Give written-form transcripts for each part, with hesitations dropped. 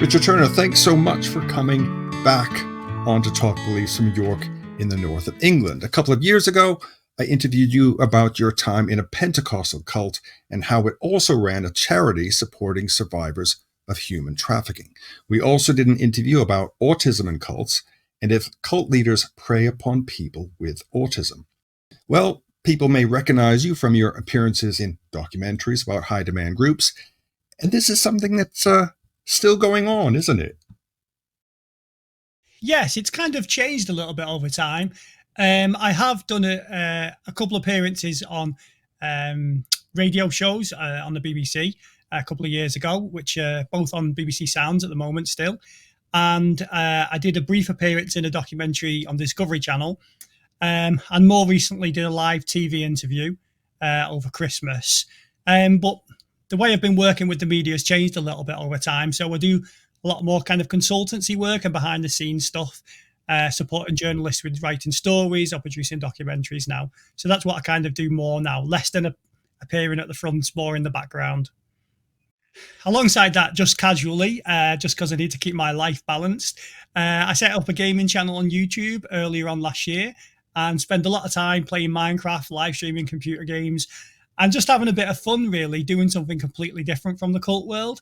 Richard Turner, thanks so much for coming back on to Talk Beliefs from York in the north of England. A couple of years ago, I interviewed you about your time in a Pentecostal cult and how it also ran a charity supporting survivors of human trafficking. We also did an interview about autism in cults and if cult leaders prey upon people with autism. Well, people may recognize you from your appearances in documentaries about high-demand groups, and this is something that's still going on, isn't it? Yes, it's kind of changed a little bit over time. I have done a couple of appearances on radio shows on the BBC a couple of years ago, which are both on BBC Sounds at the moment still. And I did a brief appearance in a documentary on Discovery Channel, and more recently did a live TV interview over Christmas. But the way I've been working with the media has changed a little bit over time. So I do a lot more kind of consultancy work and behind the scenes stuff, supporting journalists with writing stories or producing documentaries now. So that's what I kind of do more now, less than appearing at the front, more in the background. Alongside that, just casually, just because I need to keep my life balanced, I set up a gaming channel on YouTube earlier on last year and spend a lot of time playing Minecraft, live streaming computer games, and just having a bit of fun, really, doing something completely different from the cult world.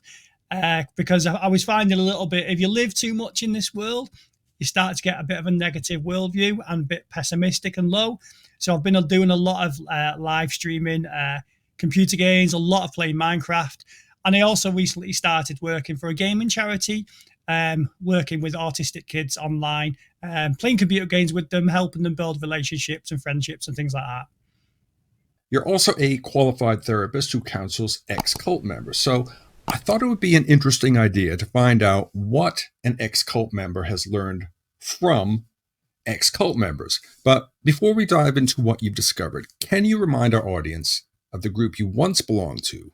Because I was finding a little bit, if you live too much in this world, you start to get a bit of a negative worldview and a bit pessimistic and low. So I've been doing a lot of live streaming, computer games, a lot of playing Minecraft. And I also recently started working for a gaming charity, working with autistic kids online, playing computer games with them, helping them build relationships and friendships and things like that. You're also a qualified therapist who counsels ex-cult members. So I thought it would be an interesting idea to find out what an ex-cult member has learned from ex-cult members. But before we dive into what you've discovered, can you remind our audience of the group you once belonged to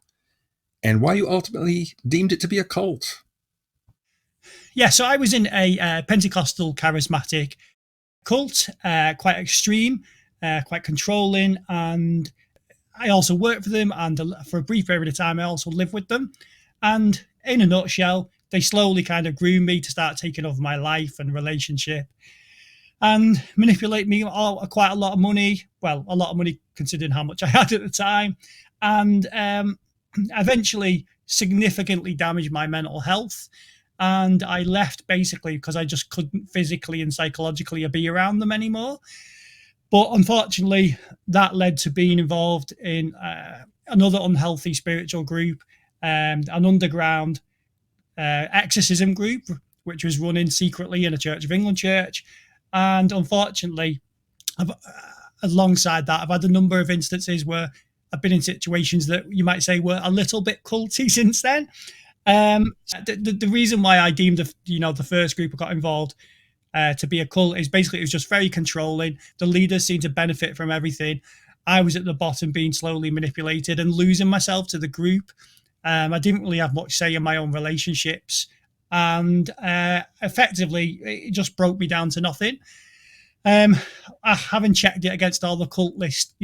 and why you ultimately deemed it to be a cult? Yeah, so I was in a Pentecostal charismatic cult, quite extreme, quite controlling, and I also worked for them, and for a brief period of time I also lived with them. And in a nutshell, they slowly kind of grew me to start taking over my life and relationship and manipulate me quite a lot of money. Well, a lot of money considering how much I had at the time. And eventually significantly damaged my mental health. And I left basically because I just couldn't physically and psychologically be around them anymore. But unfortunately, that led to being involved in another unhealthy spiritual group, an underground exorcism group, which was running secretly in a Church of England church. And unfortunately, alongside that, I've had a number of instances where I've been in situations that you might say were a little bit culty since then. The reason why I deemed the first group I got involved to be a cult is basically it was just very controlling. The leaders seemed to benefit from everything. I was at the bottom being slowly manipulated and losing myself to the group. I didn't really have much say in my own relationships, and effectively it just broke me down to nothing. I haven't checked it against all the cult list,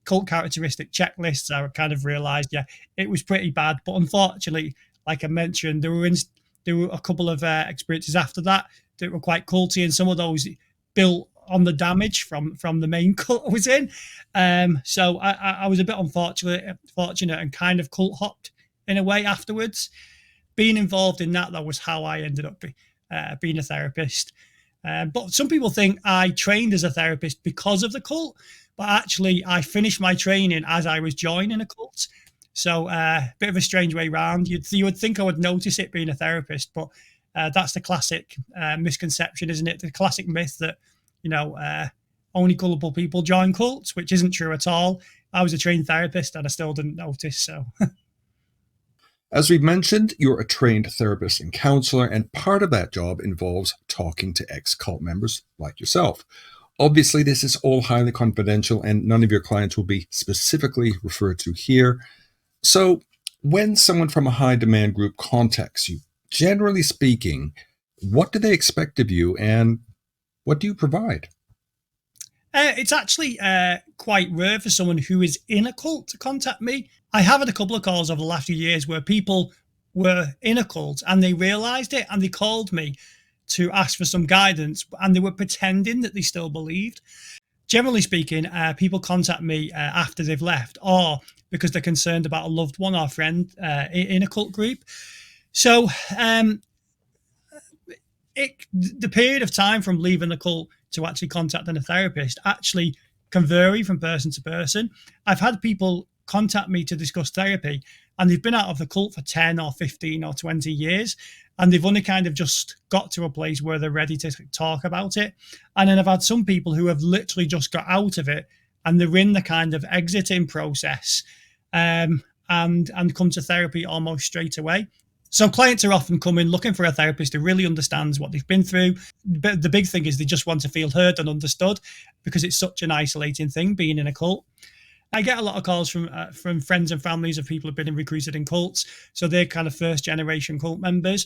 cult characteristic checklists. I kind of realized, it was pretty bad. But unfortunately, like I mentioned, there were a couple of experiences after that were quite culty, and some of those built on the damage from the main cult I was in. So I was a bit fortunate and kind of cult hopped in a way afterwards. Being involved in that was how I ended up being a therapist. But some people think I trained as a therapist because of the cult, but actually I finished my training as I was joining a cult. So a bit of a strange way around. You would think I would notice it being a therapist, but that's the classic misconception, isn't it? The classic myth that, only gullible people join cults, which isn't true at all. I was a trained therapist and I still didn't notice. So, as we've mentioned, you're a trained therapist and counselor, and part of that job involves talking to ex-cult members like yourself. Obviously, this is all highly confidential, and none of your clients will be specifically referred to here. So, when someone from a high-demand group contacts you, generally speaking, what do they expect of you, and what do you provide? It's actually quite rare for someone who is in a cult to contact me. I have had a couple of calls over the last few years where people were in a cult and they realized it and they called me to ask for some guidance, and they were pretending that they still believed. Generally speaking, people contact me after they've left, or because they're concerned about a loved one or friend in a cult group. So the period of time from leaving the cult to actually contacting a therapist actually can vary from person to person. I've had people contact me to discuss therapy, and they've been out of the cult for 10 or 15 or 20 years, and they've only kind of just got to a place where they're ready to talk about it. And then I've had some people who have literally just got out of it, and they're in the kind of exiting process, and come to therapy almost straight away. So clients are often coming looking for a therapist who really understands what they've been through. But the big thing is they just want to feel heard and understood, because it's such an isolating thing being in a cult. I get a lot of calls from friends and families of people who've been recruited in cults. So they're kind of first generation cult members.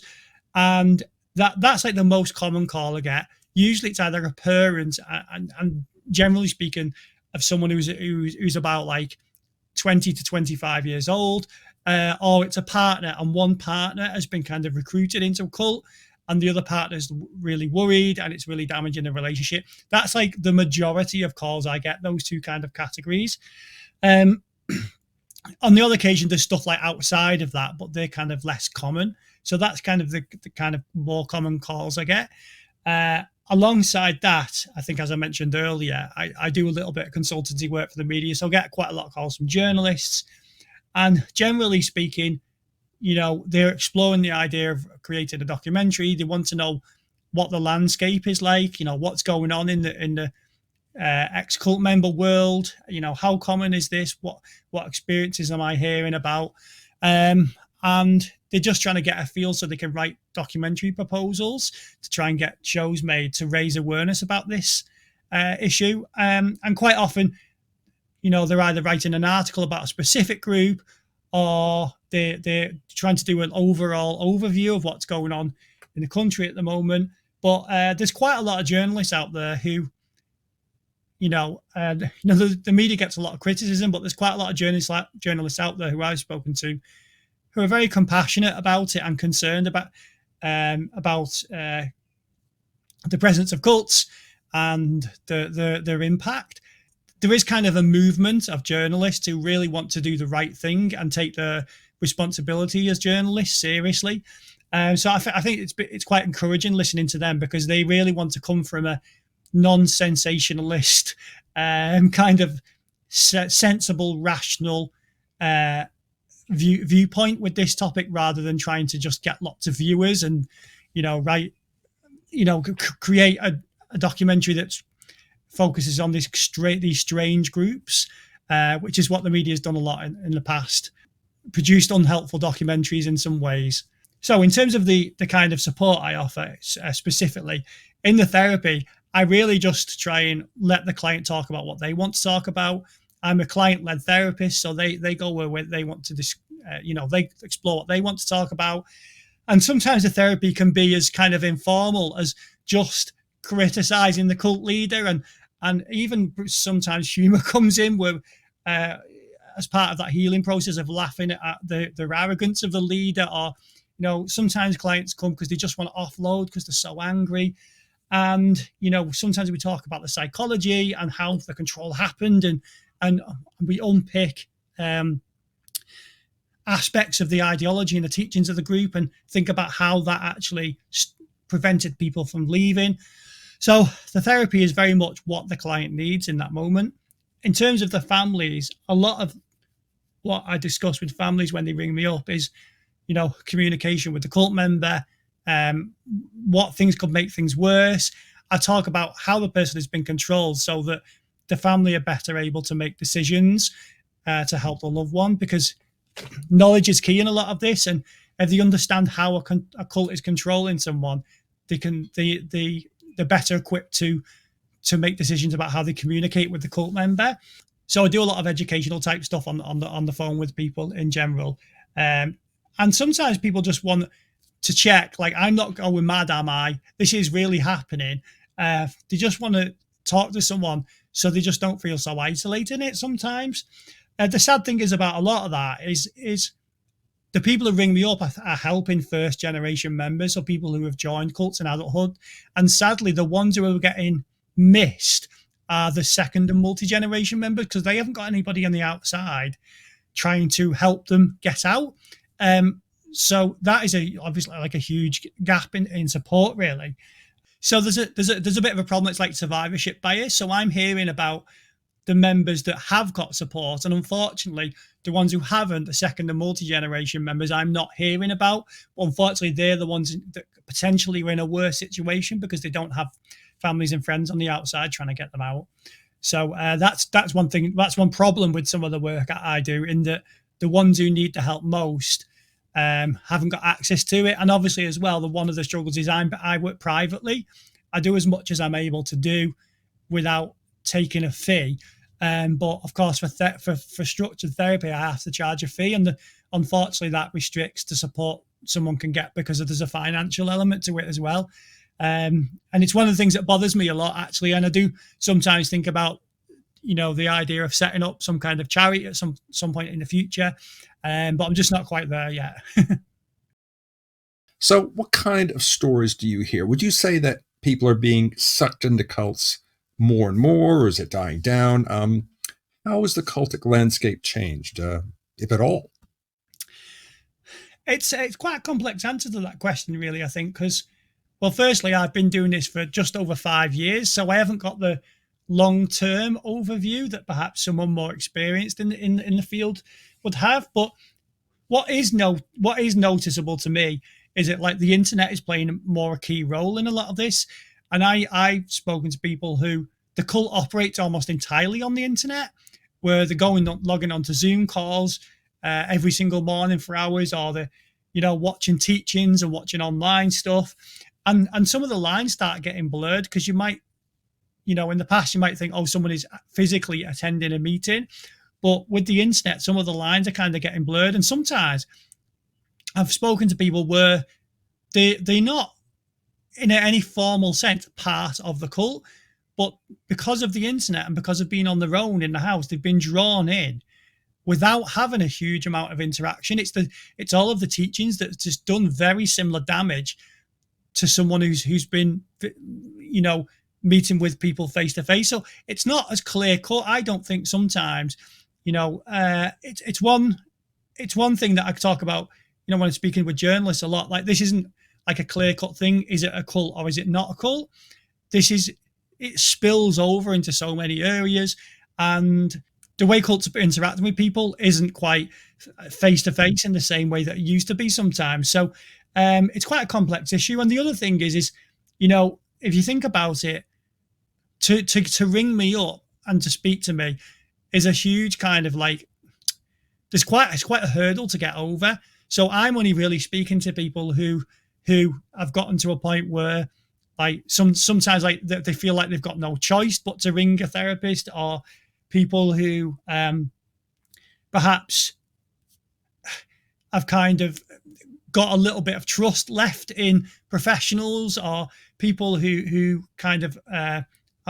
And that's like the most common call I get. Usually it's either a parent and generally speaking of someone who's about like 20 to 25 years old, or it's a partner, and one partner has been kind of recruited into a cult and the other partner's really worried and it's really damaging the relationship. That's like the majority of calls I get, those two kind of categories. On the other occasion, there's stuff like outside of that, but they're kind of less common. So that's kind of the kind of more common calls I get. Alongside that, I think, as I mentioned earlier, I do a little bit of consultancy work for the media. So I get quite a lot of calls from journalists. And generally speaking, they're exploring the idea of creating a documentary. They want to know what the landscape is like, what's going on in the ex-cult member world. How common is this? What experiences am I hearing about? And they're just trying to get a feel so they can write documentary proposals to try and get shows made to raise awareness about this issue. And quite often, they're either writing an article about a specific group, or they're trying to do an overall overview of what's going on in the country at the moment. But there's quite a lot of journalists out there who, the media gets a lot of criticism, but there's quite a lot of journalists out there who I've spoken to who are very compassionate about it and concerned about the presence of cults and their impact. There is kind of a movement of journalists who really want to do the right thing and take their responsibility as journalists seriously. So I think it's quite encouraging listening to them, because they really want to come from a non-sensationalist kind of sensible, rational viewpoint with this topic, rather than trying to just get lots of viewers and create a documentary that focuses on these strange groups, which is what the media has done a lot in the past, produced unhelpful documentaries in some ways. So in terms of the kind of support I offer, specifically in the therapy, I really just try and let the client talk about what they want to talk about. I'm a client-led therapist, so they go where they want to, they explore what they want to talk about. And sometimes the therapy can be as kind of informal as just criticizing the cult leader, and even sometimes humor comes in where, as part of that healing process of laughing at the arrogance of the leader, or sometimes clients come because they just want to offload because they're so angry. And sometimes we talk about the psychology and how the control happened, and we unpick aspects of the ideology and the teachings of the group and think about how that actually prevented people from leaving. So the therapy is very much what the client needs in that moment. In terms of the families, a lot of what I discuss with families when they ring me up is, communication with the cult member, what things could make things worse. I talk about how the person has been controlled so that the family are better able to make decisions to help the loved one, because knowledge is key in a lot of this. And if they understand how a cult is controlling someone, they're better equipped to make decisions about how they communicate with the cult member. So I do a lot of educational type stuff on the phone with people in general. And sometimes people just want to check, like, I'm not going mad, am I? This is really happening. They just want to talk to someone so they just don't feel so isolated in it sometimes. The sad thing is about a lot of that is the people who ring me up are helping first generation members, or people who have joined cults in adulthood. And sadly, the ones who are getting missed are the second and multi-generation members, because they haven't got anybody on the outside trying to help them get out. So that is obviously like a huge gap in support, really. So there's a bit of a problem. It's like survivorship bias. So I'm hearing about the members that have got support, and unfortunately the ones who haven't, the second and multi-generation members, I'm not hearing about. Unfortunately, they're the ones that potentially are in a worse situation because they don't have families and friends on the outside trying to get them out. So that's one thing. That's one problem with some of the work I do, in that the ones who need the help most haven't got access to it. And obviously as well, one of the struggles is I work privately. I do as much as I'm able to do without taking a fee. But of course, for structured therapy, I have to charge a fee, and unfortunately, that restricts the support someone can get because there's a financial element to it as well. And it's one of the things that bothers me a lot, actually. And I do sometimes think about, the idea of setting up some kind of charity at some point in the future, but I'm just not quite there yet. So, what kind of stories do you hear? Would you say that people are being sucked into cults more and more, or is it dying down? How has the cultic landscape changed, if at all? It's quite a complex answer to that question, really, I think, because, well, firstly, I've been doing this for just over 5 years, so I haven't got the long-term overview that perhaps someone more experienced in the field would have. But what is noticeable to me is that, like, the internet is playing more a key role in a lot of this. And I've spoken to people who the cult operates almost entirely on the internet, where they're logging onto Zoom calls every single morning for hours, or they're watching teachings and watching online stuff, and some of the lines start getting blurred, because you might, in the past you might think, oh, someone is physically attending a meeting, but with the internet, some of the lines are kind of getting blurred. And sometimes I've spoken to people where they're not in any formal sense part of the cult, but because of the internet and because of being on their own in the house, they've been drawn in without having a huge amount of interaction. It's all of the teachings that's just done very similar damage to someone who's been meeting with people face to face. So it's not as clear cut, I don't think. Sometimes it's one thing that I talk about when I'm speaking with journalists a lot. Like, this isn't like a clear cut thing. Is it a cult or is it not a cult? It spills over into so many areas, and the way cults are interacting with people isn't quite face to face in the same way that it used to be sometimes. So it's quite a complex issue. And the other thing is if you think about it, to ring me up and to speak to me is a huge kind of like, it's quite a hurdle to get over. So I'm only really speaking to people who have gotten to a point where, like, sometimes like they feel like they've got no choice but to ring a therapist, or people who perhaps have kind of got a little bit of trust left in professionals, or people who kind of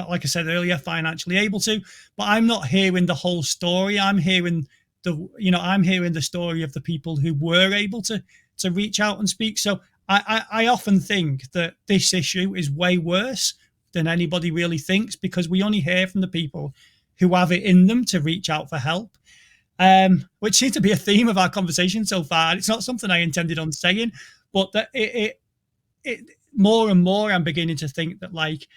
like I said earlier, financially able to. But I'm not hearing the whole story. I'm hearing the story of the people who were able to reach out and speak. So I often think that this issue is way worse than anybody really thinks, because we only hear from the people who have it in them to reach out for help, which seems to be a theme of our conversation so far. It's not something I intended on saying, but that it more and more I'm beginning to think that, like,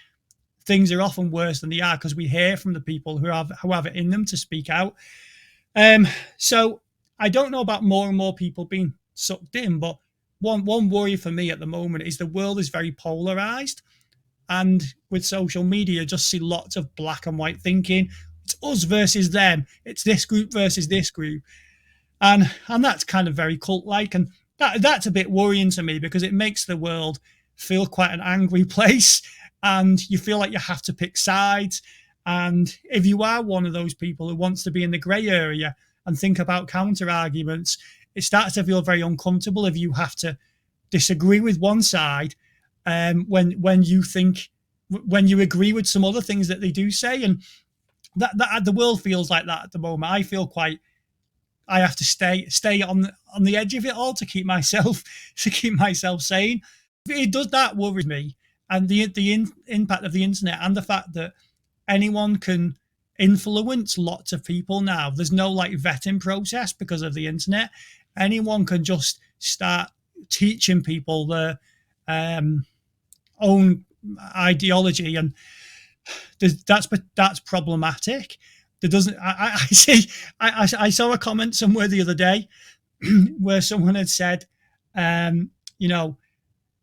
things are often worse than they are because we hear from the people who have it in them to speak out. So I don't know about more and more people being sucked in, but one worry for me at the moment is the world is very polarized, and with social media, just see lots of black and white thinking. It's us versus them. It's this group versus this group, and that's kind of very cult-like, and that's a bit worrying to me, because it makes the world feel quite an angry place, and you feel like you have to pick sides. And if you are one of those people who wants to be in the grey area and think about counter arguments, it starts to feel very uncomfortable if you have to disagree with one side when you agree with some other things that they do say. And that the world feels like that at the moment. I feel quite I have to stay on the edge of it all to keep myself sane. It does, that worries me, and the impact of the internet and the fact that anyone can influence lots of people now. There's no like vetting process because of the internet. Anyone can just start teaching people their own ideology, and that's problematic. There doesn't. I see. I saw a comment somewhere the other day where someone had said, you know,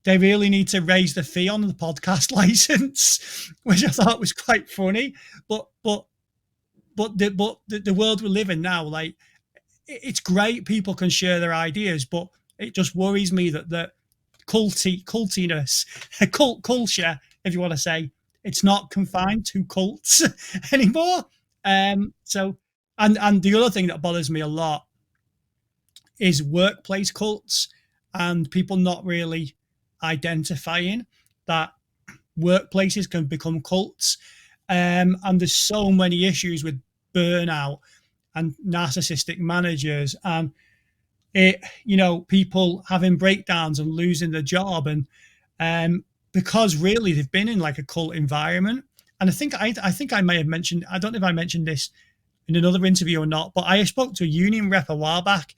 they really need to raise the fee on the podcast license, which I thought was quite funny. But the world we live in now, like, it's great people can share their ideas, but it just worries me that cultiness, cult culture, if you want to say, it's not confined to cults anymore. So, and the other thing that bothers me a lot is workplace cults and people not really identifying that workplaces can become cults. And there's so many issues with burnout and narcissistic managers, and people having breakdowns and losing their job, and because really they've been in like a cult environment. And I think I may have mentioned, I don't know if I mentioned this in another interview or not, but I spoke to a union rep a while back,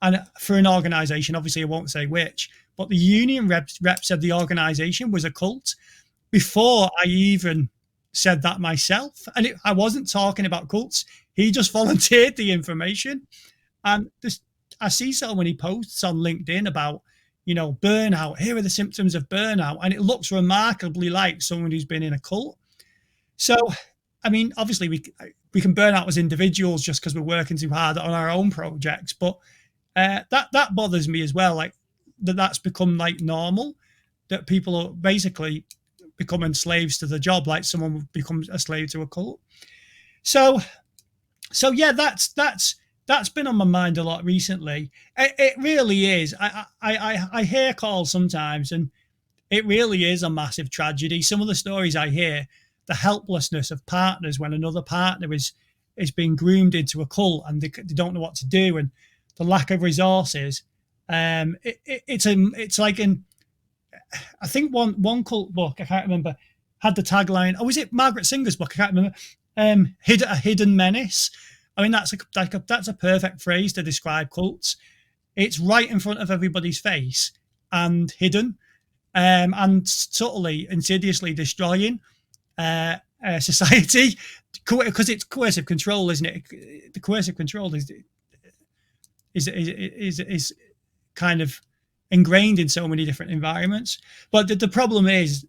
and for an organization, obviously I won't say which, but the union rep said the organization was a cult before I even said that myself. And I wasn't talking about cults. He just volunteered the information. And I see so many posts on LinkedIn about, burnout. Here are the symptoms of burnout. And it looks remarkably like someone who's been in a cult. So, I mean, obviously we can burn out as individuals just because we're working too hard on our own projects. But that bothers me as well. Like that's become like normal, that people are basically becoming slaves to the job, like someone becomes a slave to a cult. So yeah, that's been on my mind a lot recently. It really is. I hear calls sometimes, and it really is a massive tragedy. Some of the stories I hear, the helplessness of partners when another partner is being groomed into a cult and they don't know what to do, and the lack of resources. It's like I think one cult book, I can't remember, had the tagline. Oh, was it Margaret Singer's book? I can't remember. A hidden menace. I mean, that's a perfect phrase to describe cults. It's right in front of everybody's face and hidden, and subtly, insidiously destroying society, because it's coercive control, isn't it? The coercive control is kind of ingrained in so many different environments. But the problem is,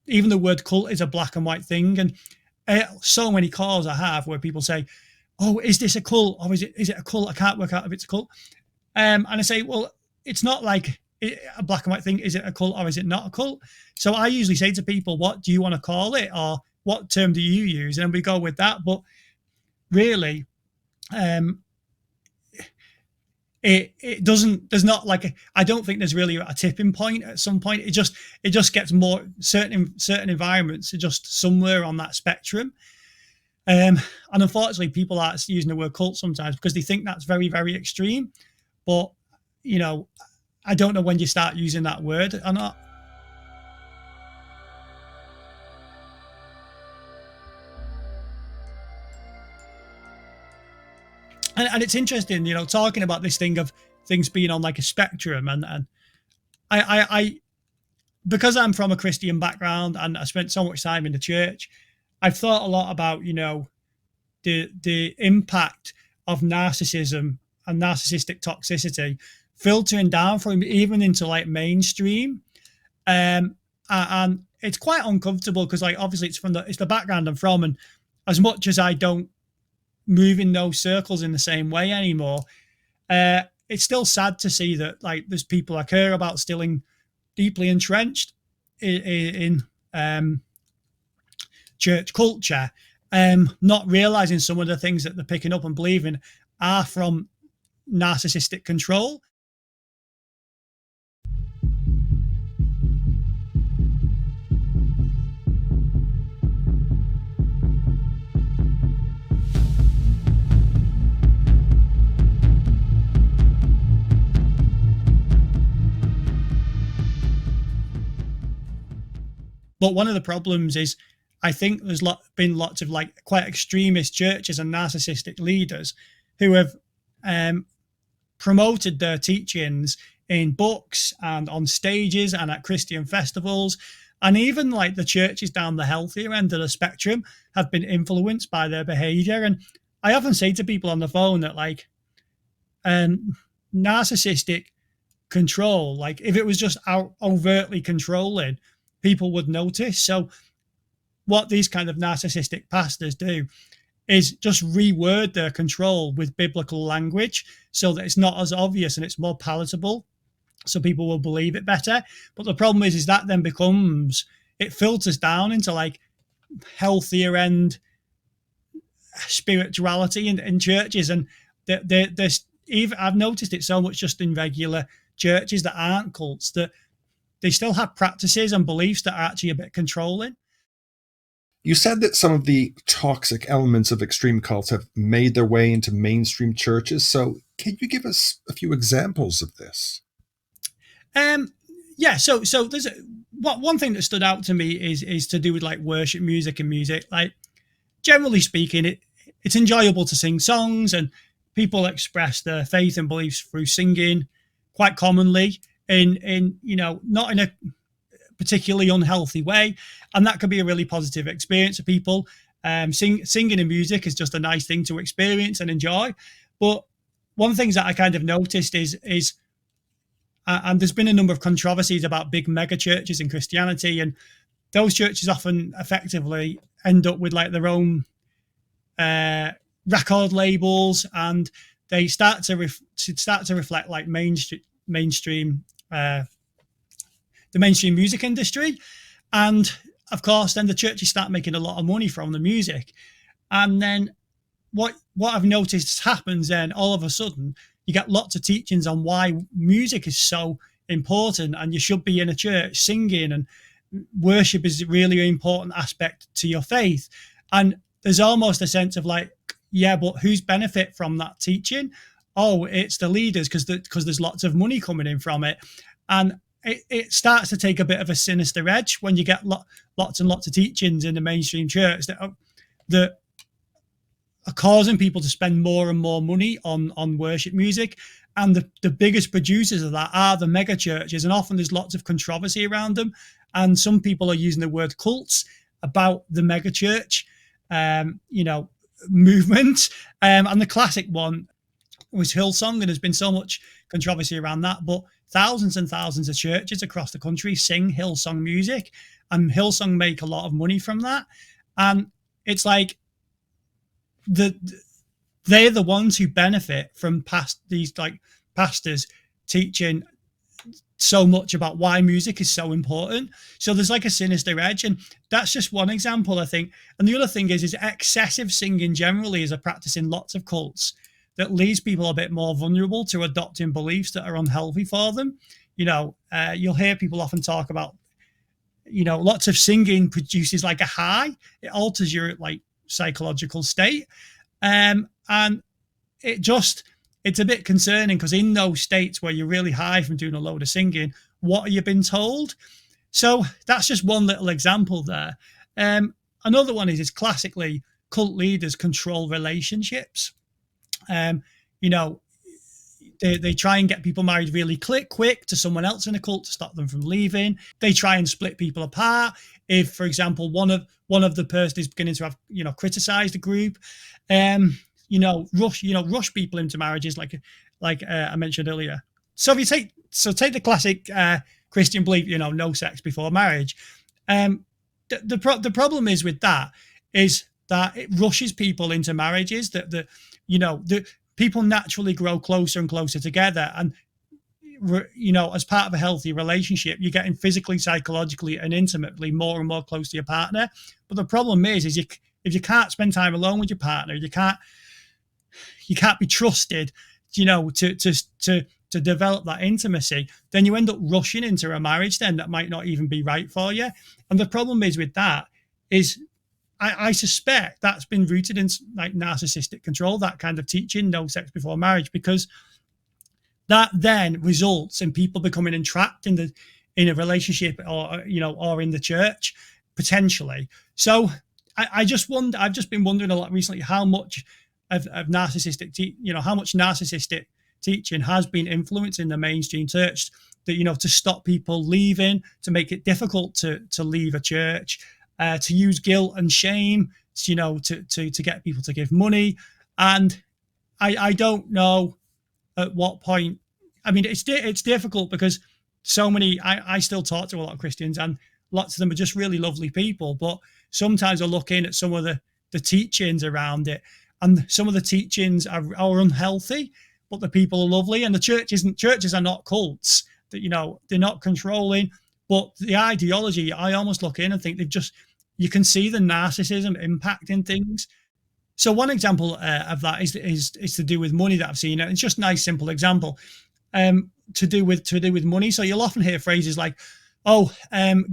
even the word cult is a black and white thing, and so many calls I have where people say, "Oh, is this a cult? Or is it a cult? I can't work out if it's a cult." And I say, well, it's not like a black and white thing. Is it a cult or is it not a cult? So I usually say to people, "What do you want to call it, or what term do you use?" And we go with that. But really, it doesn't. There's not like I don't think there's really a tipping point at some point. It just gets more certain environments are just somewhere on that spectrum. And unfortunately, people are using the word cult sometimes because they think that's very, very extreme. But I don't know when you start using that word or not. And it's interesting, talking about this thing of things being on like a spectrum, and I because I'm from a Christian background and I spent so much time in the church, I've thought a lot about the impact of narcissism and narcissistic toxicity filtering down from even into like mainstream, and it's quite uncomfortable because like obviously it's the background I'm from, and as much as I don't move in those circles in the same way anymore, it's still sad to see that like there's people I care about still deeply entrenched in church culture, not realizing some of the things that they're picking up and believing are from narcissistic control. But one of the problems is, I think there's been lots of like quite extremist churches and narcissistic leaders who have promoted their teachings in books and on stages and at Christian festivals. And even like the churches down the healthier end of the spectrum have been influenced by their behavior. And I often say to people on the phone that like narcissistic control, like if it was just overtly controlling, people would notice. So what these kind of narcissistic pastors do is just reword their control with biblical language so that it's not as obvious and it's more palatable, so people will believe it better. But the problem is that then it filters down into like healthier end spirituality in churches. And there's even, I've noticed it so much just in regular churches that aren't cults, that they still have practices and beliefs that are actually a bit controlling. You said that some of the toxic elements of extreme cults have made their way into mainstream churches. So can you give us a few examples of this? Yeah, so there's one thing that stood out to me is to do with like worship music and music. Like generally speaking, it's enjoyable to sing songs, and people express their faith and beliefs through singing quite commonly in not in a particularly unhealthy way, and that could be a really positive experience for people. Singing and music is just a nice thing to experience and enjoy. But one of the things that I kind of noticed is and there's been a number of controversies about big mega churches in Christianity, and those churches often effectively end up with like their own record labels, and they start to reflect like mainstream the mainstream music industry. And of course, then the churches start making a lot of money from the music. And then what I've noticed happens then all of a sudden, you get lots of teachings on why music is so important and you should be in a church singing, and worship is a really important aspect to your faith. And there's almost a sense of like, yeah, but who's benefit from that teaching? Oh, it's the leaders because there's lots of money coming in from it. And it starts to take a bit of a sinister edge when you get lots and lots of teachings in the mainstream church that are causing people to spend more and more money on worship music. And the biggest producers of that are the mega churches, and often there's lots of controversy around them. And some people are using the word cults about the mega church, movement. And the classic one was Hillsong, and there's been so much controversy around that. But thousands and thousands of churches across the country sing Hillsong music, and Hillsong make a lot of money from that. And it's like they're the ones who benefit from these like pastors teaching so much about why music is so important. So there's like a sinister edge, and that's just one example, I think. And the other thing is excessive singing generally is a practice in lots of cults that leaves people a bit more vulnerable to adopting beliefs that are unhealthy for them. You'll hear people often talk about, lots of singing produces like a high. It alters your like psychological state. And it's a bit concerning, because in those states where you're really high from doing a load of singing, what have you been told? So that's just one little example there. Another one is classically cult leaders control relationships. They try and get people married really quick to someone else in a cult to stop them from leaving. They try and split people apart. If, for example, one of the person is beginning to have, criticized the group, rush people into marriages like I mentioned earlier. So if you take the classic Christian belief, no sex before marriage. The problem is with that is that it rushes people into marriages that the people naturally grow closer and closer together, and as part of a healthy relationship, you're getting physically, psychologically, and intimately more and more close to your partner. But the problem is if you can't spend time alone with your partner, you can't be trusted, to develop that intimacy, then you end up rushing into a marriage then that might not even be right for you. And the problem is with that is I suspect that's been rooted in like narcissistic control, that kind of teaching, no sex before marriage, because that then results in people becoming entrapped in a relationship or in the church, potentially. So I just wonder. I've just been wondering a lot recently how much of narcissistic, how much narcissistic teaching has been influencing the mainstream church. That to stop people leaving, to make it difficult to leave a church, to use guilt and shame, to get people to give money, and I don't know at what point. I mean, it's difficult because so many. I still talk to a lot of Christians, and lots of them are just really lovely people. But sometimes I look in at some of the teachings around it, and some of the teachings are unhealthy, but the people are lovely. And the churches are not cults. That they're not controlling, but the ideology. I almost look in and think you can see the narcissism impacting things. So one example of that is to do with money that I've seen, and it's just a nice simple example to do with money. So you'll often hear phrases like, "Oh,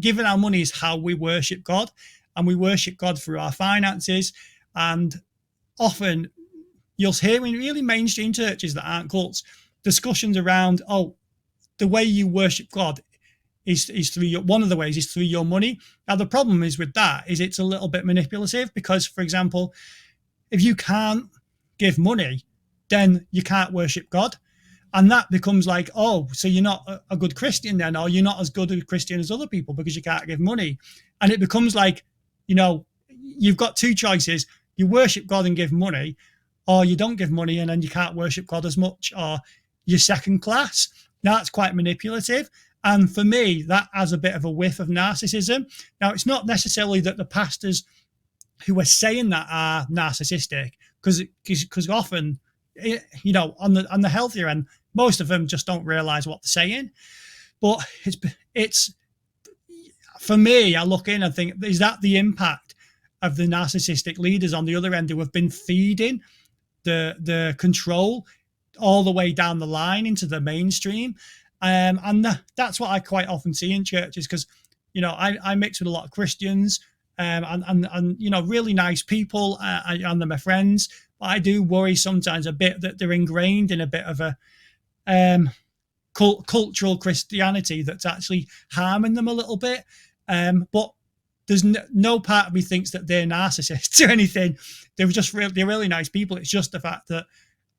giving our money is how we worship God, and we worship God through our finances." And often you'll hear in really mainstream churches that aren't cults discussions around, "Oh, the way you worship God is through one of the ways is through your money." Now the problem is with that is it's a little bit manipulative because, for example, if you can't give money, then you can't worship God. And that becomes like, oh, so you're not a good Christian then, or you're not as good a Christian as other people because you can't give money. And it becomes like, you've got two choices. You worship God and give money, or you don't give money and then you can't worship God as much, or you're second class. That's quite manipulative. And for me, that has a bit of a whiff of narcissism. Now, it's not necessarily that the pastors who are saying that are narcissistic, because often, on the healthier end, most of them just don't realize what they're saying. But it's for me, I look in and think, is that the impact of the narcissistic leaders on the other end who have been feeding the control all the way down the line into the mainstream? And that's what I quite often see in churches because, I mix with a lot of Christians and really nice people and they're my friends. But I do worry sometimes a bit that they're ingrained in a bit of a cultural Christianity that's actually harming them a little bit. But there's no part of me thinks that they're narcissists or anything. They're really nice people. It's just the fact that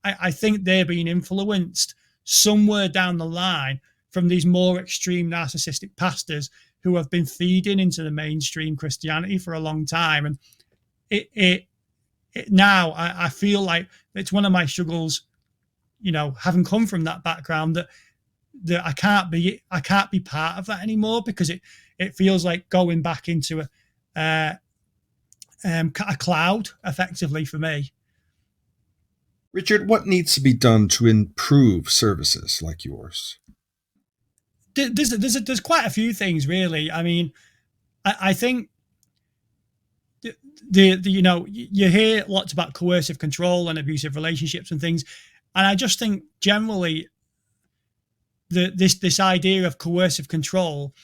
I think they're being influenced somewhere down the line from these more extreme narcissistic pastors who have been feeding into the mainstream Christianity for a long time. And it now I feel like it's one of my struggles, having come from that background, that I can't be part of that anymore because it feels like going back into a cloud effectively for me. Richard, what needs to be done to improve services like yours? There's quite a few things really. I mean, I think you hear lots about coercive control and abusive relationships and things, and I just think generally this idea of coercive control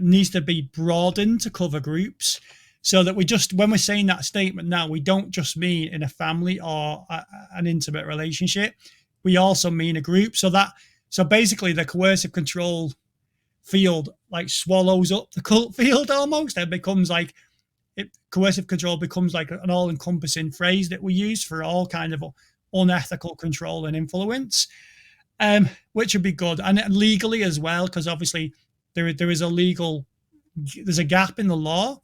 needs to be broadened to cover groups, so that when we're saying that statement now, we don't just mean in a family or an intimate relationship. We also mean a group. So basically, the coercive control field like swallows up the cult field almost. It becomes like coercive control becomes like an all-encompassing phrase that we use for all kind of unethical control and influence, which would be good, and legally as well, because obviously there's a gap in the law,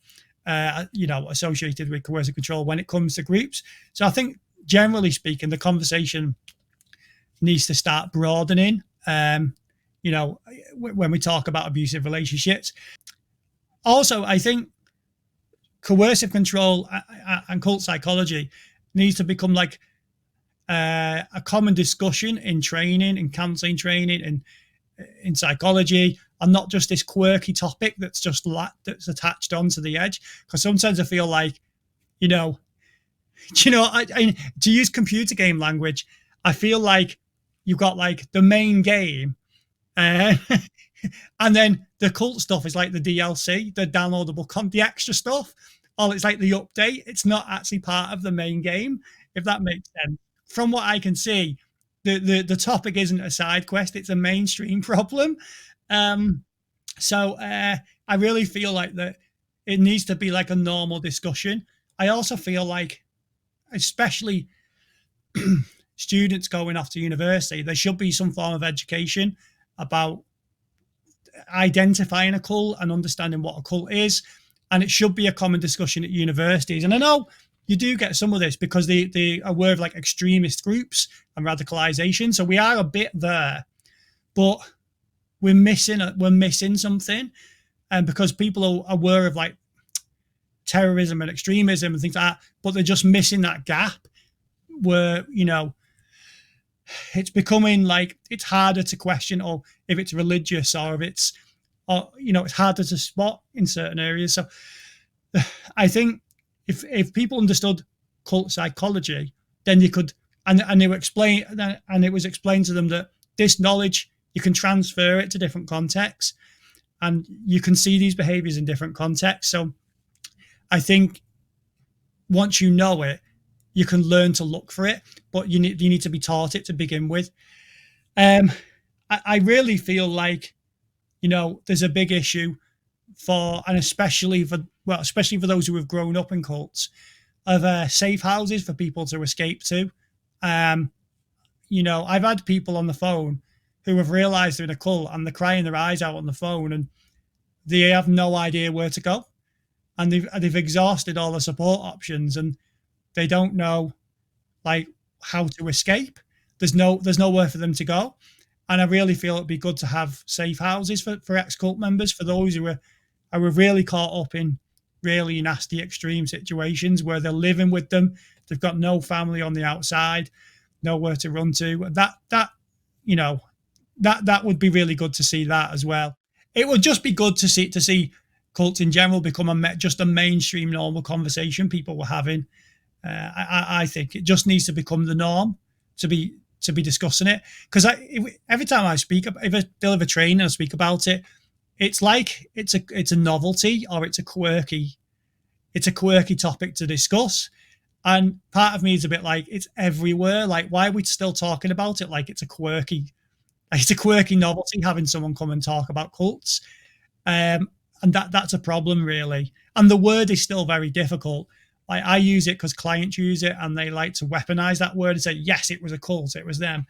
associated with coercive control when it comes to groups. So I think generally speaking, the conversation needs to start broadening. When we talk about abusive relationships, also I think coercive control and cult psychology needs to become like a common discussion in training, in counselling training, and in psychology, and not just this quirky topic that's that's attached onto the edge. Because sometimes I feel like, to use computer game language, I feel like you've got like the main game, and then the cult stuff is like the DLC, the downloadable the extra stuff, or it's like the update. It's not actually part of the main game, if that makes sense. From what I can see, the topic isn't a side quest; it's a mainstream problem. So I really feel like that it needs to be like a normal discussion. I also feel like, especially students going off to university, there should be some form of education about identifying a cult and understanding what a cult is. And it should be a common discussion at universities. And I know you do get some of this because they are aware of like extremist groups and radicalization. So we are a bit there, but we're missing something. And because people are aware of like terrorism and extremism and things like that, but they're just missing that gap where, you know, it's becoming like it's harder to question, or if it's religious, or if it's, or you know, it's harder to spot in certain areas. So I think if people understood cult psychology, then you could, and they were explain, and it was explained to them that this knowledge, you can transfer it to different contexts, and you can see these behaviors in different contexts. So I think once you know it, you can learn to look for it, but you need to be taught it to begin with. I really feel like, you know, there's a big issue for, and especially for those who have grown up in cults, of safe houses for people to escape to. You know, I've had people on the phone who have realized they're in a cult and they're crying their eyes out on the phone, and they have no idea where to go, and they've exhausted all the support options, and they don't know like how to escape. There's nowhere for them to go. And I really feel it'd be good to have safe houses for ex-cult members, for those who are really caught up in really nasty extreme situations where they're living with them. They've got no family on the outside, nowhere to run to. That you know, that would be really good to see that as well. It would just be good to see cults in general become just a mainstream normal conversation people were having. I think it just needs to become the norm to be discussing it. Because every time I speak, if I deliver training and I speak about it, it's like it's a novelty, or it's a quirky topic to discuss. And part of me is a bit like, it's everywhere. Like, why are we still talking about it? Like it's a quirky novelty having someone come and talk about cults. And that's a problem, really. And the word is still very difficult. I use it because clients use it, and they like to weaponize that word and say, yes, it was a cult, it was them.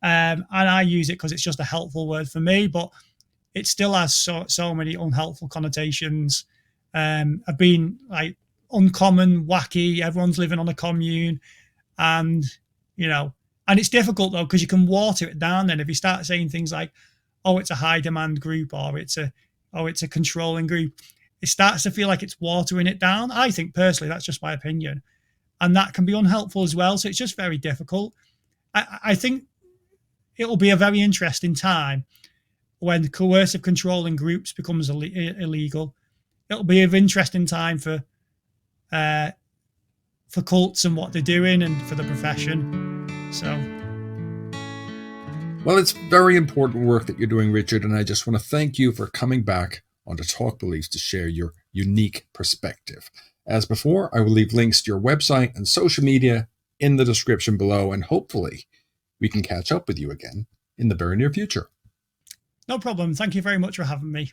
And I use it because it's just a helpful word for me, but it still has so many unhelpful connotations. Have been like uncommon, wacky, everyone's living on a commune. And, you know, and it's difficult though, because you can water it down then if you start saying things like, oh, it's a high demand group, or it's a controlling group. It starts to feel like it's watering it down. I think personally, that's just my opinion. And that can be unhelpful as well. So it's just very difficult. I think it will be a very interesting time when coercive controlling groups becomes illegal. It'll be an interesting time for cults and what they're doing, and for the profession. So, well, it's very important work that you're doing, Richard, and I just want to thank you for coming back on to Talk Beliefs to share your unique perspective. As before, I will leave links to your website and social media in the description below, and hopefully we can catch up with you again in the very near future. No problem. Thank you very much for having me.